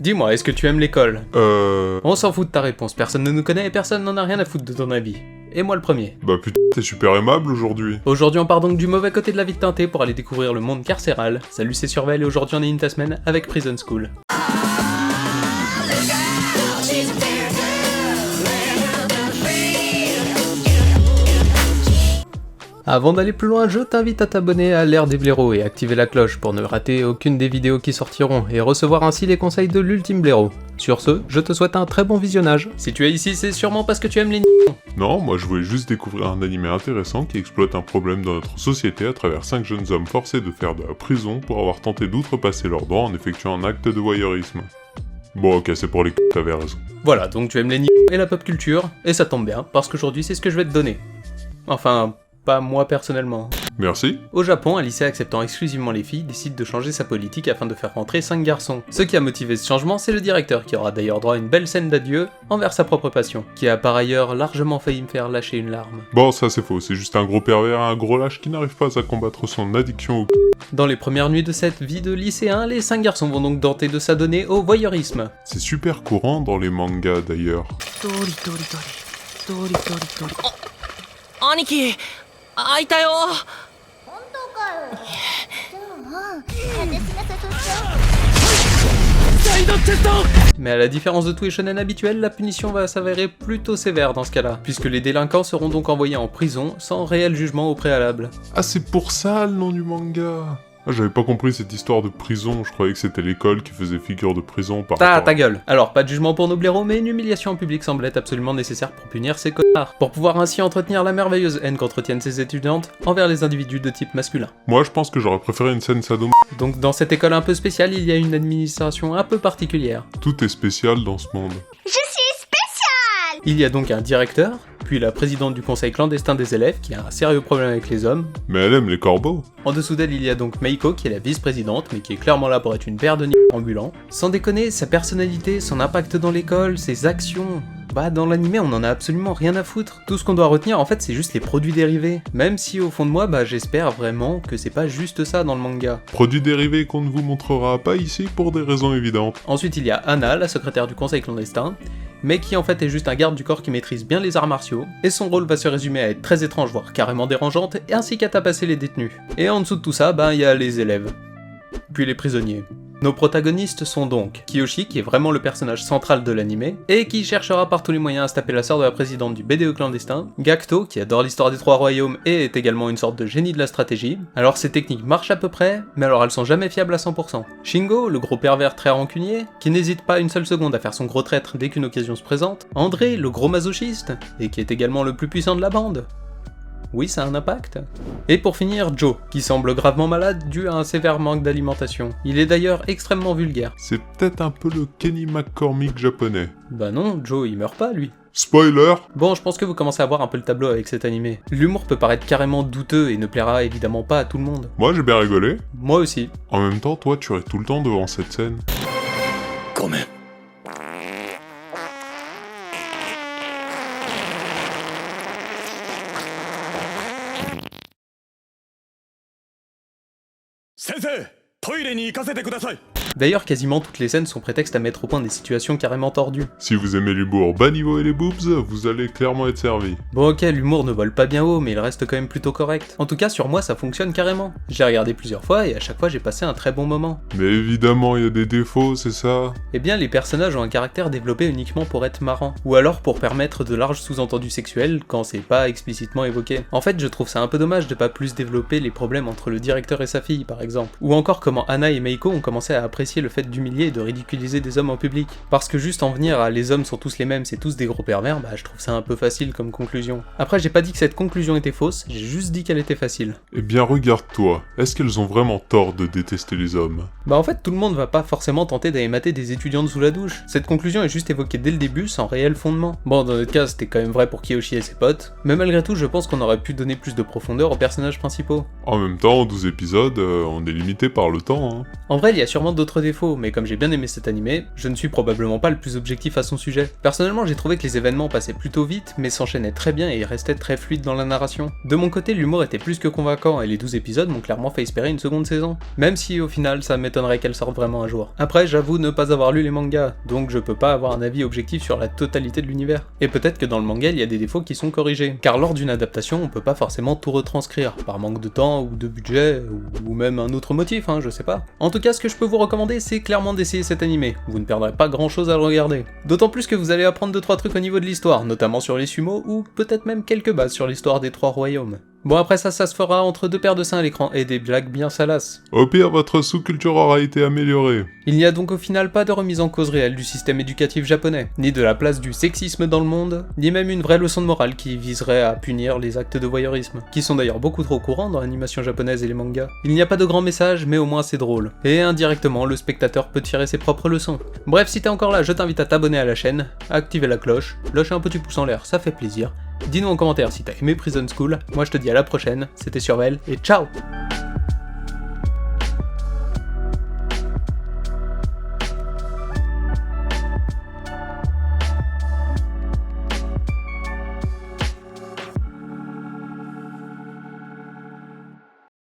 Dis-moi, est-ce que tu aimes l'école? On s'en fout de ta réponse, personne ne nous connaît et personne n'en a rien à foutre de ton avis. Et moi le premier. Bah putain, t'es super aimable aujourd'hui. Aujourd'hui on part donc du mauvais côté de la vie de teinté pour aller découvrir le monde carcéral. Salut, c'est Survel et aujourd'hui on est une ta semaine avec Prison School. Avant d'aller plus loin, je t'invite à t'abonner à l'ère des blaireaux et activer la cloche pour ne rater aucune des vidéos qui sortiront et recevoir ainsi les conseils de l'ultime blaireau. Sur ce, je te souhaite un très bon visionnage. Si tu es ici, c'est sûrement parce que tu aimes les Non, moi je voulais juste découvrir un animé intéressant qui exploite un problème dans notre société à travers 5 jeunes hommes forcés de faire de la prison pour avoir tenté d'outrepasser leurs droits en effectuant un acte de voyeurisme. Bon ok, c'est pour les c***, t'avais raison. Voilà, donc tu aimes les et la pop culture, et ça tombe bien, parce qu'aujourd'hui c'est ce que je vais te donner. Enfin, pas moi personnellement. Merci. Au Japon, un lycée acceptant exclusivement les filles décide de changer sa politique afin de faire rentrer 5 garçons. Ce qui a motivé ce changement, c'est le directeur qui aura d'ailleurs droit à une belle scène d'adieu envers sa propre passion, qui a par ailleurs largement failli me faire lâcher une larme. Bon, ça c'est faux, c'est juste un gros pervers, un gros lâche qui n'arrive pas à combattre son addiction au c***. Dans les premières nuits de cette vie de lycéen, les 5 garçons vont donc tenter de s'adonner au voyeurisme. C'est super courant dans les mangas d'ailleurs. Aniki, 開いたよ。本当かよ。じゃあ、私が誘っちゃう。 Mais à la différence de tous les shonen habituels, la punition va s'avérer plutôt sévère dans ce cas-là, puisque les délinquants seront donc envoyés en prison sans réel jugement au préalable. Ah, c'est pour ça le nom du manga. Ah, j'avais pas compris cette histoire de prison, je croyais que c'était l'école qui faisait figure de prison par rapport à... Ta gueule. Alors, pas de jugement pour nos blaireaux, mais une humiliation en public semble être absolument nécessaire pour punir ces connards, pour pouvoir ainsi entretenir la merveilleuse haine qu'entretiennent ces étudiantes envers les individus de type masculin. Moi, je pense que j'aurais préféré une scène sado. Donc dans cette école un peu spéciale, il y a une administration un peu particulière. Tout est spécial dans ce monde. Je suis spécial. Il y a donc un directeur, puis la présidente du conseil clandestin des élèves qui a un sérieux problème avec les hommes. Mais elle aime les corbeaux. En dessous d'elle, il y a donc Meiko qui est la vice-présidente, mais qui est clairement là pour être une paire de ambulants. Sans déconner, sa personnalité, son impact dans l'école, ses actions... Bah dans l'animé on en a absolument rien à foutre. Tout ce qu'on doit retenir en fait c'est juste les produits dérivés. Même si au fond de moi bah j'espère vraiment que c'est pas juste ça dans le manga. Produits dérivés qu'on ne vous montrera pas ici pour des raisons évidentes. Ensuite il y a Anna, la secrétaire du conseil clandestin, mais qui en fait est juste un garde du corps qui maîtrise bien les arts martiaux, et son rôle va se résumer à être très étrange voire carrément dérangeante, ainsi qu'à tapasser les détenus. Et en dessous de tout ça, bah il y a les élèves. Puis les prisonniers. Nos protagonistes sont donc Kiyoshi, qui est vraiment le personnage central de l'anime, et qui cherchera par tous les moyens à se taper la sœur de la présidente du BDE clandestin, Gakto, qui adore l'histoire des 3 royaumes et est également une sorte de génie de la stratégie. Alors ces techniques marchent à peu près, mais alors elles sont jamais fiables à 100%. Shingo, le gros pervers très rancunier, qui n'hésite pas une seule seconde à faire son gros traître dès qu'une occasion se présente. André, le gros masochiste, et qui est également le plus puissant de la bande. Oui, ça a un impact. Et pour finir, Joe, qui semble gravement malade dû à un sévère manque d'alimentation. Il est d'ailleurs extrêmement vulgaire. C'est peut-être un peu le Kenny McCormick japonais. Bah non, Joe il meurt pas lui. Spoiler! Bon, je pense que vous commencez à voir un peu le tableau avec cet animé. L'humour peut paraître carrément douteux et ne plaira évidemment pas à tout le monde. Moi j'ai bien rigolé. Moi aussi. En même temps, toi tu restes tout le temps devant cette scène. Gomen. 先生、トイレに行かせてください。 D'ailleurs, quasiment toutes les scènes sont prétextes à mettre au point des situations carrément tordues. Si vous aimez l'humour bas niveau et les boobs, vous allez clairement être servi. Bon ok, l'humour ne vole pas bien haut, mais il reste quand même plutôt correct. En tout cas, sur moi, ça fonctionne carrément. J'ai regardé plusieurs fois et à chaque fois, j'ai passé un très bon moment. Mais évidemment, il y a des défauts, c'est ça? Eh bien, les personnages ont un caractère développé uniquement pour être marrants, ou alors pour permettre de larges sous-entendus sexuels quand c'est pas explicitement évoqué. En fait, je trouve ça un peu dommage de pas plus développer les problèmes entre le directeur et sa fille, par exemple. Ou encore comment Anna et Meiko ont commencé à apprécier le fait d'humilier et de ridiculiser des hommes en public. Parce que juste en venir à les hommes sont tous les mêmes, c'est tous des gros pervers, bah je trouve ça un peu facile comme conclusion. Après j'ai pas dit que cette conclusion était fausse, j'ai juste dit qu'elle était facile. Eh bien regarde-toi, est-ce qu'elles ont vraiment tort de détester les hommes? Bah en fait tout le monde va pas forcément tenter d'aller mater des étudiantes sous la douche. Cette conclusion est juste évoquée dès le début sans réel fondement. Bon dans notre cas c'était quand même vrai pour Kiyoshi et ses potes, mais malgré tout je pense qu'on aurait pu donner plus de profondeur aux personnages principaux. En même temps, en 12 épisodes, on est limité par le temps, hein. En vrai il y a sûrement d'autres d'autres défauts, mais comme j'ai bien aimé cet animé, je ne suis probablement pas le plus objectif à son sujet. Personnellement, j'ai trouvé que les événements passaient plutôt vite, mais s'enchaînaient très bien et restaient très fluides dans la narration. De mon côté, l'humour était plus que convaincant et les 12 épisodes m'ont clairement fait espérer une seconde saison. Même si au final, ça m'étonnerait qu'elle sorte vraiment un jour. Après, j'avoue ne pas avoir lu les mangas, donc je peux pas avoir un avis objectif sur la totalité de l'univers. Et peut-être que dans le manga, il y a des défauts qui sont corrigés, car lors d'une adaptation, on peut pas forcément tout retranscrire, par manque de temps ou de budget, ou même un autre motif, je sais pas. En tout cas, ce que je peux vous recommander, c'est clairement d'essayer cet animé, vous ne perdrez pas grand chose à le regarder. D'autant plus que vous allez apprendre 2-3 trucs au niveau de l'histoire, notamment sur les sumo, ou peut-être même quelques bases sur l'histoire des 3 royaumes. Bon après ça se fera entre 2 paires de seins à l'écran et des blagues bien salaces. Au pire, votre sous-culture aura été améliorée. Il n'y a donc au final pas de remise en cause réelle du système éducatif japonais, ni de la place du sexisme dans le monde, ni même une vraie leçon de morale qui viserait à punir les actes de voyeurisme, qui sont d'ailleurs beaucoup trop courants dans l'animation japonaise et les mangas. Il n'y a pas de grand message, mais au moins c'est drôle. Et indirectement, le spectateur peut tirer ses propres leçons. Bref, si t'es encore là, je t'invite à t'abonner à la chaîne, à activer la cloche, lâcher un petit pouce en l'air, ça fait plaisir. Dis-nous en commentaire si t'as aimé Prison School, moi je te dis à la prochaine, c'était Survel, et ciao!